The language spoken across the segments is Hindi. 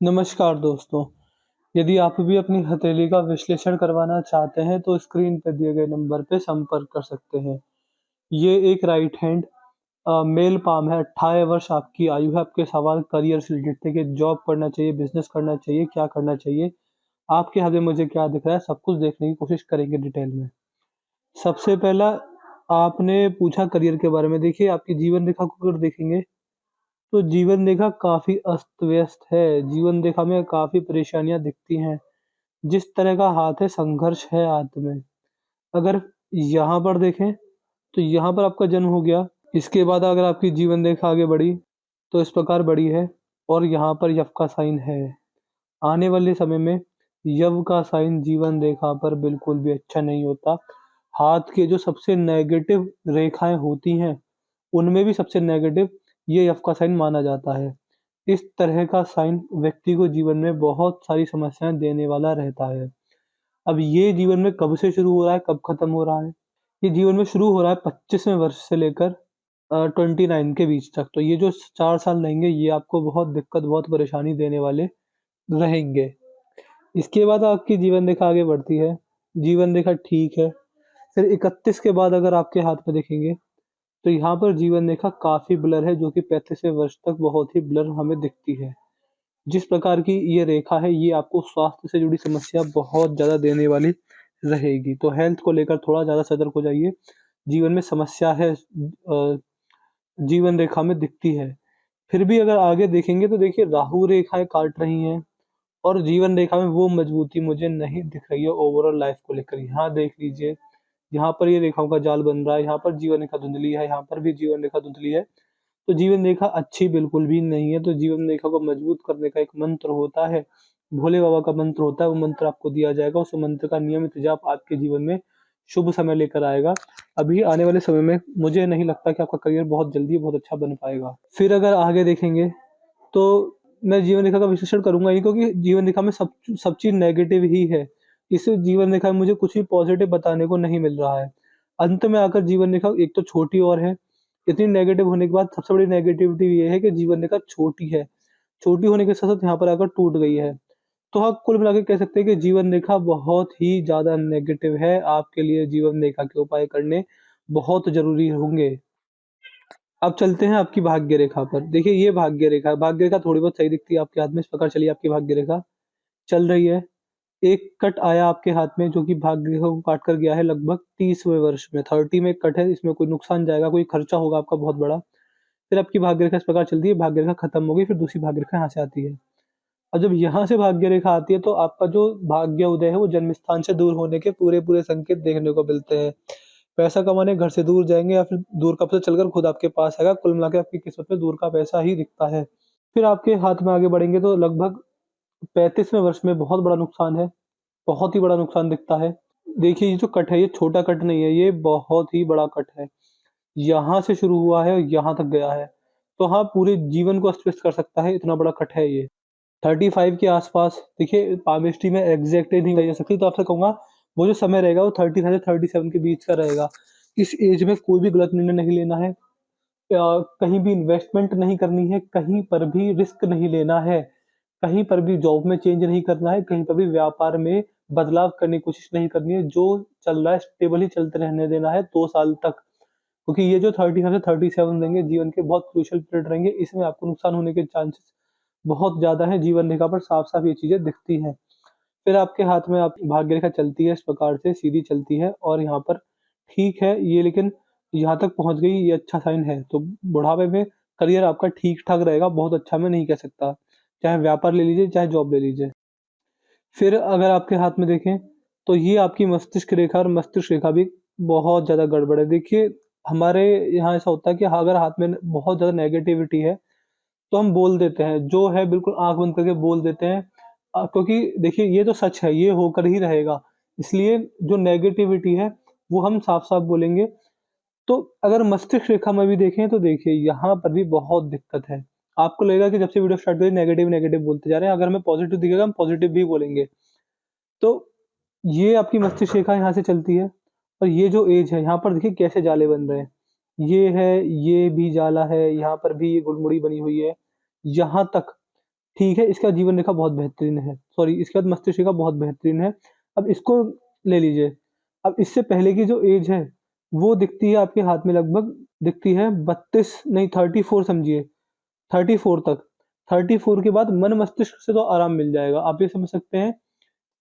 नमस्कार दोस्तों, यदि आप भी अपनी हथेली का विश्लेषण करवाना चाहते हैं तो स्क्रीन पर दिए गए नंबर पे संपर्क कर सकते हैं। ये एक राइट हैंड मेल पाम है, 28 वर्ष आपकी आयु है। आपके सवाल करियर से रिलेटेड थे कि जॉब करना चाहिए, बिज़नेस करना चाहिए, क्या करना चाहिए? आपके हाथ में मुझे क्या दिख रहा है, सब कुछ देखने की कोशिश करेंगे डिटेल में। सबसे पहला आपने पूछा करियर के बारे में। देखिए, आपकी जीवन रेखा को अगर देखेंगे तो जीवन रेखा काफ़ी अस्त-व्यस्त है। जीवन रेखा में काफ़ी परेशानियाँ दिखती हैं। जिस तरह का हाथ है, संघर्ष है हाथ में। अगर यहाँ पर देखें तो यहाँ पर आपका जन्म हो गया। इसके बाद अगर आपकी जीवन रेखा आगे बढ़ी तो इस प्रकार बढ़ी है और यहाँ पर यव का साइन है। आने वाले समय में यव का साइन जीवन रेखा पर बिल्कुल भी अच्छा नहीं होता। हाथ के जो सबसे नेगेटिव रेखाएँ होती हैं, उनमें भी सबसे नेगेटिव ये यव का साइन माना जाता है। इस तरह का साइन व्यक्ति को जीवन में बहुत सारी समस्याएँ देने वाला रहता है। अब ये जीवन में कब से शुरू हो रहा है, कब खत्म हो रहा है? ये जीवन में शुरू हो रहा है 25वें वर्ष से लेकर 29 के बीच तक। तो ये जो 4 साल रहेंगे ये आपको बहुत दिक्कत, बहुत परेशानी देने वाले रहेंगे। इसके बाद आपकी जीवन रेखा आगे बढ़ती है, जीवन रेखा ठीक है। फिर 31 के बाद अगर आपके हाथ में देखेंगे, तो यहाँ पर जीवन रेखा काफ़ी ब्लर है, जो कि 35वें वर्ष तक बहुत ही ब्लर हमें दिखती है। जिस प्रकार की ये रेखा है, ये आपको स्वास्थ्य से जुड़ी समस्या बहुत ज़्यादा देने वाली रहेगी। तो हेल्थ को लेकर थोड़ा ज़्यादा सतर्क हो जाइए। जीवन में समस्या है जीवन रेखा में दिखती है। फिर भी अगर आगे देखेंगे तो देखिए राहु रेखाएँ काट रही हैं और जीवन रेखा में वो मजबूती मुझे नहीं दिख रही है ओवरऑल लाइफ को लेकर। यहाँ देख लीजिए, यहाँ पर ये रेखाओं का जाल बन रहा है, यहाँ पर जीवन रेखा धुंधली है, यहाँ पर भी जीवन रेखा धुंधली है। तो जीवन रेखा अच्छी बिल्कुल भी नहीं है। तो जीवन रेखा को मजबूत करने का एक मंत्र होता है, भोले बाबा का मंत्र होता है, वो मंत्र आपको दिया जाएगा। उस मंत्र का नियमित जाप आपके जीवन में शुभ समय लेकर आएगा। अभी आने वाले समय में मुझे नहीं लगता कि आपका करियर बहुत जल्दी बहुत अच्छा बन पाएगा। फिर अगर आगे देखेंगे तो मैं जीवन रेखा का विश्लेषण करूँगा ही, क्योंकि जीवन रेखा में सब सब चीज़ नेगेटिव ही है। इस जीवन रेखा में मुझे कुछ भी पॉजिटिव बताने को नहीं मिल रहा है। अंत में आकर जीवन रेखा एक तो छोटी और है। इतनी नेगेटिव होने के बाद सबसे बड़ी नेगेटिविटी ये है कि जीवन रेखा छोटी है। छोटी होने के साथ-साथ यहाँ पर आकर टूट गई है। तो हाँ, कुल मिला के कह सकते हैं कि जीवन रेखा बहुत ही ज़्यादा नेगेटिव है। आपके लिए जीवन रेखा के उपाय करने बहुत ज़रूरी होंगे। अब चलते हैं आपकी भाग्य रेखा पर। देखिए ये भाग्य रेखा है। भाग्य रेखा थोड़ी बहुत सही दिखती है आपके हाथ में। इस प्रकार चलिए आपकी भाग्य रेखा चल रही है। एक कट आया आपके हाथ में जो कि भाग्य रेखा को काट कर गया है लगभग 30वें वर्ष में। 30 में एक कट है, इसमें कोई नुकसान जाएगा, कोई खर्चा होगा आपका बहुत बड़ा। फिर आपकी भाग्य रेखा इस प्रकार चलती है, भाग्य रेखा खत्म हो गई, फिर दूसरी भाग्य रेखा यहाँ से आती है। और जब यहाँ से भाग्य रेखा आती है तो आपका जो भाग्य उदय है वो जन्म स्थान से दूर होने के पूरे-पूरे संकेत देखने को मिलते हैं। पैसा कमाने घर से दूर जाएँगे या फिर दूर का पता चलकर खुद आपके पास आएगा। कुल मिला के आपकी किस्मत में दूर का पैसा ही दिखता है। फिर आपके हाथ में आगे बढ़ेंगे तो लगभग 35वें वर्ष में बहुत बड़ा नुकसान है, बहुत ही बड़ा नुकसान दिखता है। देखिए ये जो कट है ये छोटा कट नहीं है, ये बहुत ही बड़ा कट है। यहाँ से शुरू हुआ है और यहाँ तक गया है। तो हाँ, पूरे जीवन को अस्त-व्यस्त कर सकता है, इतना बड़ा कट है ये। 35 के आस-पास देखिए पामिस्ट्री में एग्ज़ैक्ट नहीं कही जा सकती, तो आपसे कहूँगा वो जो समय रहेगा वो 30 से 37 के बीच का रहेगा। इस एज में कोई भी गलत निर्णय नहीं लेना है। कहीं भी इन्वेस्टमेंट नहीं करनी है, कहीं पर भी रिस्क नहीं लेना है, कहीं पर भी जॉब में चेंज नहीं करना है, कहीं पर भी व्यापार में बदलाव करने की कोशिश नहीं करनी है। जो चल रहा है स्टेबल ही चलते रहने देना है 2 साल तक। क्योंकि ये जो 35 से 37 रहेंगे जीवन के बहुत क्रूशियल पीरियड रहेंगे, इसमें आपको नुकसान होने के चांसेस बहुत ज़्यादा हैं। जीवन रेखा पर साफ-साफ ये चीज़ें दिखती हैं। फिर आपके हाथ में आप भाग्य रेखा चलती है इस प्रकार से सीधी चलती है और यहाँ पर ठीक है ये, लेकिन यहाँ तक पहुँच गई ये अच्छा साइन है। तो बुढ़ापे में करियर आपका ठीक-ठाक रहेगा, बहुत अच्छा मैं नहीं कह सकता। चाहे व्यापार ले लीजिए, चाहे जॉब ले लीजिए। फिर अगर आपके हाथ में देखें, तो ये आपकी मस्तिष्क रेखा और मस्तिष्क रेखा भी बहुत ज़्यादा गड़बड़ है। देखिए, हमारे यहाँ ऐसा होता है कि अगर हाथ में बहुत ज़्यादा नेगेटिविटी है, तो हम बोल देते हैं, जो है बिल्कुल आँख बंद करके बोल देते हैं। क्योंकि देखिए ये तो सच है, ये होकर ही रहेगा। इसलिए जो नेगेटिविटी है, वो हम साफ-साफ बोलेंगे। तो अगर मस्तिष्क रेखा में भी देखें तो देखिए यहाँ पर भी बहुत दिक्कत है। आपको लगेगा कि जब से वीडियो स्टार्ट करी नेगेटिव, नेगेटिव बोलते जा रहे हैं। अगर हमें पॉज़िटिव दिखेगा हम पॉज़िटिव भी बोलेंगे। तो ये आपकी मस्तिष्क रेखा यहाँ से चलती है और ये जो एज है यहाँ पर देखिए कैसे जाले बन रहे हैं। ये है, ये भी जाला है, यहाँ पर भी ये गुड़मुड़ी बनी हुई है। यहाँ तक ठीक है, इसका जीवन रेखा बहुत बेहतरीन है, सॉरी इसके बाद मस्तिष्क रेखा बहुत बेहतरीन है। अब इसको ले लीजिए। अब इससे पहले की जो एज है, वो दिखती है आपके हाथ में लगभग दिखती है 32 नहीं 34 समझिए, 34 तक। 34 के बाद मन मस्तिष्क से तो आराम मिल जाएगा। आप ये समझ सकते हैं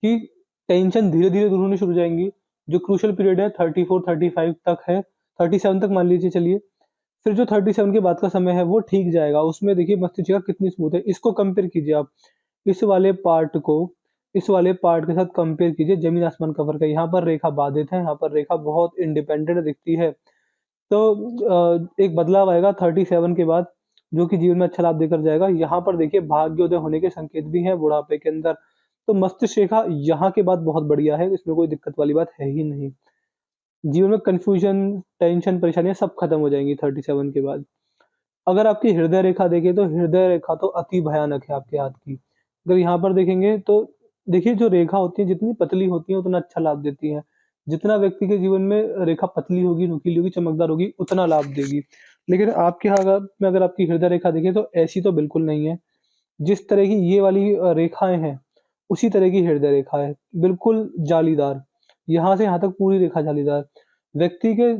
कि टेंशन धीरे-धीरे दूर होनी शुरू हो जाएँगी। जो क्रूशियल पीरियड है 34-35 तक है, 37 तक मान लीजिए चलिए। फिर जो 37 के बाद का समय है वो ठीक जाएगा। उसमें देखिए मस्तिष्क कितनी स्मूथ है। इसको कंपेयर कीजिए आप। इस वाले पार्ट को इस वाले पार्ट के साथ कंपेयर कीजिए, ज़मीन आसमान का फ़र्क है। यहाँ पर रेखा बाधित है, यहाँ पर रेखा बहुत इंडिपेंडेंट दिखती है। तो एक बदलाव आएगा 37 के बाद, जो कि जीवन में अच्छा लाभ देकर जाएगा। यहाँ पर देखिए भाग्योदय होने के संकेत भी हैं बुढ़ापे के अंदर। तो मस्तिष्क रेखा यहाँ के बाद बहुत बढ़िया है, इसमें कोई दिक्कत वाली बात है ही नहीं। जीवन में कन्फ्यूजन, टेंशन, परेशानियाँ सब खत्म हो जाएँगी 37 के बाद। अगर आपकी हृदय रेखा देखें तो हृदय रेखा तो अति भयानक है आपके हाथ की। अगर यहाँ पर देखेंगे तो देखिए जो रेखा होती है जितनी पतली होती है उतना अच्छा लाभ देती है। जितना व्यक्ति के जीवन में रेखा पतली होगी, नुकीली होगी, चमकदार होगी उतना लाभ देगी। लेकिन आपके हाथ में अगर आपकी हृदय रेखा देखें तो ऐसी तो बिल्कुल नहीं है। जिस तरह की ये वाली रेखाएँ हैं, उसी तरह की हृदय रेखा है, बिल्कुल जालीदार। यहाँ से यहाँ तक पूरी रेखा जालीदार। व्यक्ति के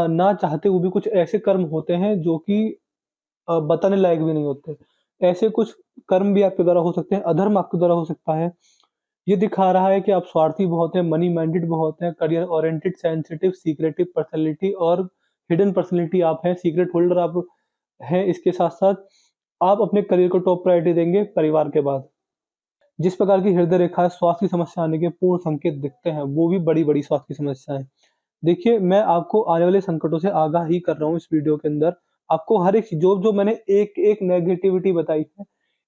ना चाहते हुए भी कुछ ऐसे कर्म होते हैं जो कि बताने लायक भी नहीं होते। ऐसे कुछ कर्म भी आपके द्वारा हो सकते हैं, अधर्म आपके द्वारा हो सकता है। ये दिखा रहा है कि आप स्वार्थी बहुत हैं, मनी माइंडेड बहुत हैं, career oriented, sensitive, secretive personality और हिडन पर्सनैलिटी आप हैं, सीक्रेट होल्डर आप हैं। इसके साथ-साथ आप अपने करियर को टॉप प्रायोरिटी देंगे परिवार के बाद। जिस प्रकार की हृदय रेखा है, स्वास्थ्य की समस्या आने के पूर्ण संकेत दिखते हैं, वो भी बड़ी-बड़ी स्वास्थ्य की समस्याएँ। देखिए, मैं आपको आने वाले संकटों से आगाह ही कर रहा हूँ इस वीडियो के अंदर। आपको हर एक जो-जो मैंने एक-एक नेगेटिविटी बताई है,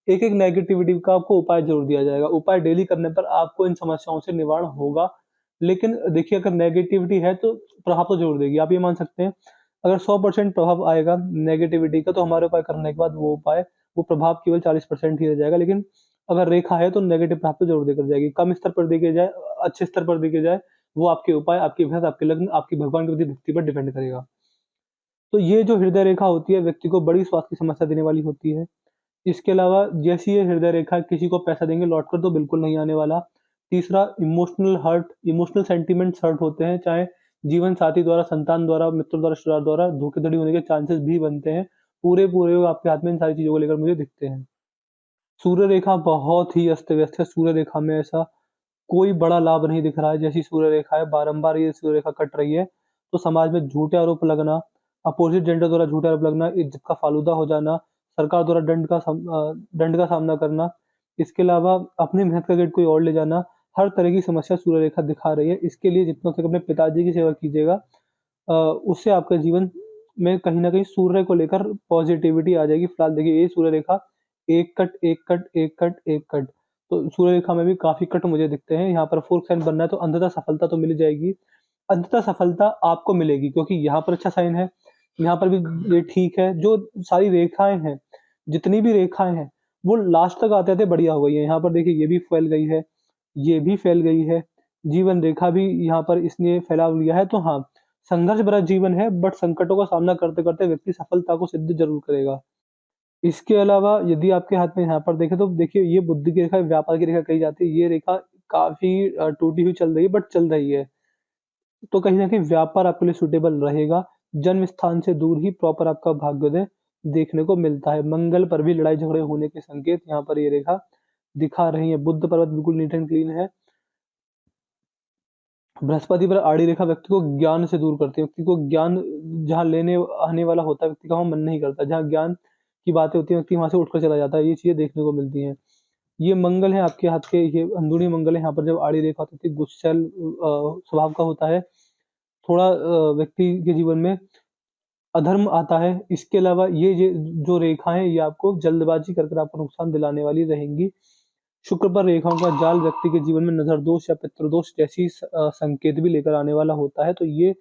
एक-एक नेगेटिविटी का आपको उपाय ज़रूर दिया जाएगा। उपाय डेली करने पर आपको इन समस्याओं से निवारण होगा। लेकिन देखिए अगर नेगेटिविटी है तो प्रभाव तो ज़रूर देगी। आप ये मान सकते हैं, अगर 100% प्रभाव आएगा नेगेटिविटी का तो हमारे उपाय करने के बाद वो प्रभाव केवल 40% ही रह जाएगा। लेकिन अगर रेखा है तो नेगेटिव प्रभाव तो ज़रूर देकर जाएगी। कम स्तर पर देखी जाए, अच्छे स्तर पर देखी जाए, वो आपके उपाय, आपकी मेहनत, आपके लग्न, आपकी भगवान के प्रति भक्ति पर डिपेंड करेगा। तो ये जो हृदय रेखा होती है, व्यक्ति को बड़ी स्वास्थ्य की समस्या देने वाली होती है। इसके अलावा जैसी ये हृदय रेखा किसी को पैसा देंगे लौट कर तो बिल्कुल नहीं आने वाला। तीसरा इमोशनल सेंटिमेंट्स हर्ट होते हैं, चाहे जीवन साथी द्वारा, संतान द्वारा, मित्र द्वारा, रिश्तेदार द्वारा धोखाधड़ी होने के चांसेस भी बनते हैं। पूरे-पूरे वो आपके हाथ में इन सारी चीज़ों को लेकर मुझे दिखते हैं। सूर्य रेखा बहुत ही अस्त-व्यस्त है। सूर्य रेखा में ऐसा कोई बड़ा लाभ नहीं दिख रहा है। जैसी सूर्य रेखा है, बारंबार ये सूर्य रेखा कट रही है, तो समाज में झूठे आरोप लगना, अपोज़िट जेंडर द्वारा झूठे आरोप लगना, इज़्ज़त का फ़ालूदा हो जाना, सरकार द्वारा दंड का सामना करना, इसके अलावा अपनी मेहनत का क्रेडिट कोई और ले जाना, हर तरह की समस्या सूर्य रेखा दिखा रही है। इसके लिए जितना हो सके अपने पिताजी की सेवा कीजिएगा। उससे आपके जीवन में कहीं न कहीं सूर्य को लेकर पॉज़िटिविटी आ जाएगी। फिलहाल देखिए ये सूर्य रेखा एक कट, एक कट, एक कट, एक कट। तो सूर्य रेखा में भी काफ़ी कट मुझे दिखते हैं। यहाँ पर फ़ोर्थ साइन बनना है तो अंततः सफलता तो मिल ही जाएगी। अंततः सफलता आपको मिलेगी क्योंकि यहाँ पर अच्छा साइन है, यहाँ पर भी ये ठीक है। जो सारी रेखाएँ हैं, जितनी भी रेखाएँ हैं, वो लास्ट तक आते-आते बढ़िया हो गई हैं। यहाँ पर देखिए ये भी फैल गई है, ये भी फैल गई है। जीवन रेखा भी यहाँ पर इसने फैलाव लिया है। तो हाँ, संघर्ष भरा जीवन है बट संकटों का सामना करते-करते व्यक्ति सफलता को सिद्ध ज़रूर करेगा। इसके अलावा यदि आपके हाथ में यहाँ पर देखें तो देखिए ये बुद्धि की रेखा, व्यापार की रेखा कही जाती है। ये रेखा काफ़ी टूटी हुई चल रही है बट चल रही है। तो कहीं न कहीं व्यापार आपके लिए सूटेबल रहेगा। जन्म स्थान से दूर ही प्रॉपर आपका भाग्योदय देखने को मिलता है। मंगल पर भी लड़ाई-झगड़े होने के संकेत यहाँ पर ये रेखा दिखा रही है। बुध पर्वत बिल्कुल नीट एंड क्लीन है। बृहस्पति पर आड़ी रेखा व्यक्ति को ज्ञान से दूर करती है। व्यक्ति को ज्ञान जहाँ लेने आने वाला होता है, व्यक्ति का वहाँ मन नहीं करता। जहाँ ज्ञान की बातें होती हैं, व्यक्ति वहाँ से उठकर चला जाता है। ये चीज़ें देखने को मिलती हैं। ये मंगल है आपके हाथ के, ये अंदरूनी मंगल है। यहाँ पर जब आड़ी रेखा होती है, गुस्सैल स्वभाव का होता है। थोड़ा व्यक्ति के जीवन में अधर्म आता है। इसके अलावा ये जो रेखाएँ हैं, ये आपको जल्दबाज़ी कर आपको नुकसान दिलाने वाली रहेंगी। शुक्र पर रेखाओं का जाल व्यक्ति के जीवन में नज़र दोष या पितृदोष जैसी संकेत भी लेकर आने वाला होता है, तो ये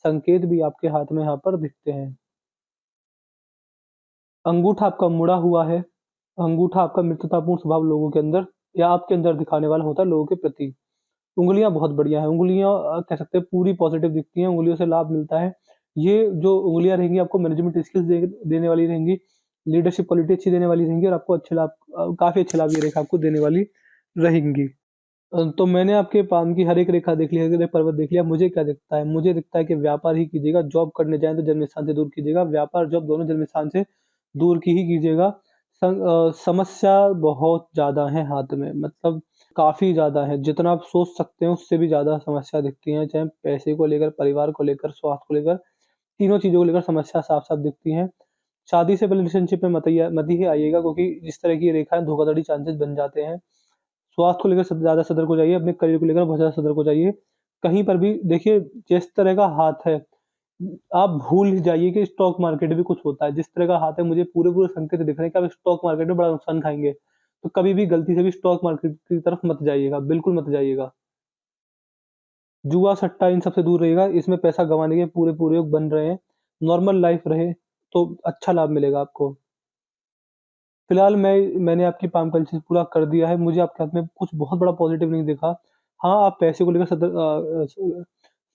संकेत भी आपके हाथ में यहाँ पर दिखते हैं। अंगूठा आपका मुड़ा हुआ है, अंगूठा आपका मित्रतापूर्ण स्वभाव लोगों के अंदर या आपके अंदर दिखाने वाला होता है लोगों के प्रति। उँगलियाँ बहुत बढ़िया हैं, उँगलियाँ कह सकते हैं पूरी पॉज़िटिव दिखती हैं, उँगलियों से लाभ मिलता है। ये जो उँगलियाँ रहेंगी आपको मैनेजमेंट स्किल्स देने वाली रहेंगी, लीडरशिप क्वालिटी अच्छी देने वाली रहेंगी और आपको अच्छे लाभ काफ़ी अच्छे लाभ ये रेखा आपको देने वाली रहेंगी। तो मैंने आपके पाम की हर एक रेखा देख ली, हर एक पर्वत देख लिया। मुझे क्या दिखता है? मुझे दिखता है कि व्यापार ही कीजिएगा, जॉब करने जाएँ तो जन्म स्थान से दूर कीजिएगा। व्यापार, जॉब दोनों जन्म स्थान से दूर की ही कीजिएगा। समस्या बहुत ज़्यादा है हाथ में, मतलब काफ़ी ज़्यादा है। जितना आप सोच सकते हैं उससे भी ज़्यादा समस्या दिखती हैं, चाहे पैसे को लेकर, परिवार को लेकर, स्वास्थ्य को लेकर, तीनों चीज़ों को लेकर समस्या साफ-साफ दिखती हैं। शादी से पहले रिलेशनशिप में मत ही आइएगा, क्योंकि जिस तरह की रेखा है धोखाधड़ी चांसेस बन जाते हैं। स्वास्थ्य को लेकर सब ज़्यादा सतर्क हो जाइए, अपने करियर को लेकर बहुत ज़्यादा सतर्क हो जाइए। कहीं पर भी देखिए, जिस तरह का हाथ है, आप भूल ही जाइए कि स्टॉक मार्केट भी कुछ होता है। जिस तरह का हाथ है, मुझे पूरे-पूरे संकेत दिख रहे हैं कि आप स्टॉक मार्केट में बड़ा नुकसान खाएँगे। तो कभी भी गलती से भी स्टॉक मार्केट की तरफ मत जाइएगा, बिल्कुल मत जाइएगा। जुआ, सट्टा इन सब से दूर रहिएगा, इसमें पैसा गँवाने के पूरे-पूरे योग बन रहे हैं। नॉर्मल लाइफ़ रहे, तो अच्छा लाभ मिलेगा आपको। फिलहाल मैंने आपकी पाम कल्चर पूरा कर दिया है, मुझे आपके हाथ में कुछ बहुत बड़ा पॉज़िटिव नहीं दिखा। हाँ, आप पैसे को लेकर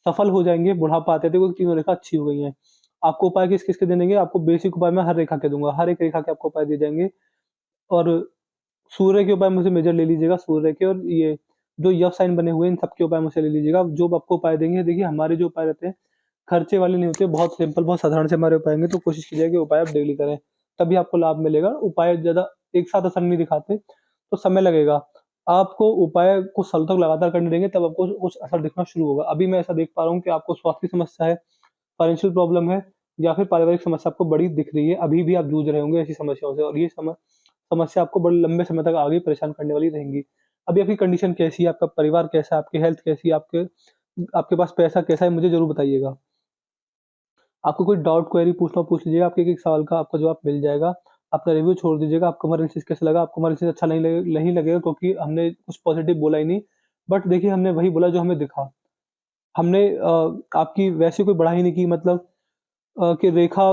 सफल हो जाएँगे, बुढ़ापा आते-आते क्योंकि तीनों रेखा अच्छी हो गई हैं। आपको उपाय किस-किस के देंगे? आपको बेसिक उपाय मैं हर रेखा के दूँगा, हर एक रेखा के आपको उपाय दिए जाएँगे। और सूर्य के उपाय मुझसे मेजर ले लीजिएगा, सूर्य के और ये जो यव साइन बने हुए हैं, इन सबके उपाय मुझसे ले लीजिएगा। जो आपको उपाय देंगे, देखिए हमारे जो उपाय रहते हैं, खर्चे वाले नहीं होते, बहुत सिंपल, बहुत साधारण से हमारे उपाय होंगे, तो कोशिश कीजिए कि उपाय आप डेली करें, तभी आपको लाभ मिलेगा। उपाय ज़्यादा एक साथ असर नहीं दिखाते, तो समय लगेगा। आपको उपाय कुछ सालों तक लगातार करने देंगे, तब आपको कुछ असर दिखना शुरू होगा। अभी मैं ऐसा देख पा रहा हूँ कि आपको स्वास्थ्य की समस्या है, फाइनेंशियल प्रॉब्लम है या फिर पारिवारिक समस्या आपको बड़ी दिख रही है, अभी भी आप जूझ रहे होंगे ऐसी समस्याओं से, और ये समस्या आपको बड़े लंबे समय तक आगे परेशान करने वाली रहेंगी। अभी आपकी कंडीशन कैसी है? आपका परिवार कैसा है? आपकी हेल्थ कैसी है? आपके आपके पास पैसा कैसा है? मुझे ज़रूर बताइएगा। आपको कोई डाउट क्वेरी पूछना हो पूछ लीजिएगा, आपके एक-एक सवाल का आपको जवाब मिल जाएगा। अपना रिव्यू छोड़ दीजिएगा, आपको हमारा एनालिसिस कैसा लगा? आपको हमारा एनालिसिस अच्छा नहीं लगेगा, क्योंकि हमने कुछ पॉजिटिव बोला ही नहीं। बट देखिए, हमने वही बोला जो हमें दिखा। हमने आपकी वैसे कोई बढ़ाई नहीं की, मतलब कि रेखा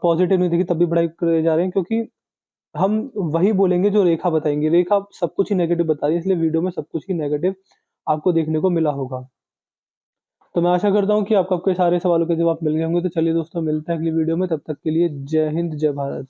पॉजिटिव नहीं दिखी तब भी बढ़ाई करे जा रहे हैं, क्योंकि हम वही बोलेंगे जो रेखा बताएँगी। रेखा सब कुछ ही नेगेटिव बता रही है, इसलिए वीडियो में सब कुछ ही नेगेटिव आपको देखने को मिला होगा। तो मैं आशा करता हूँ कि आपको आपके सारे सवालों के जवाब मिल गए होंगे। तो चलिए दोस्तों, मिलते हैं अगली वीडियो में, तब तक के लिए जय हिंद, जय भारत।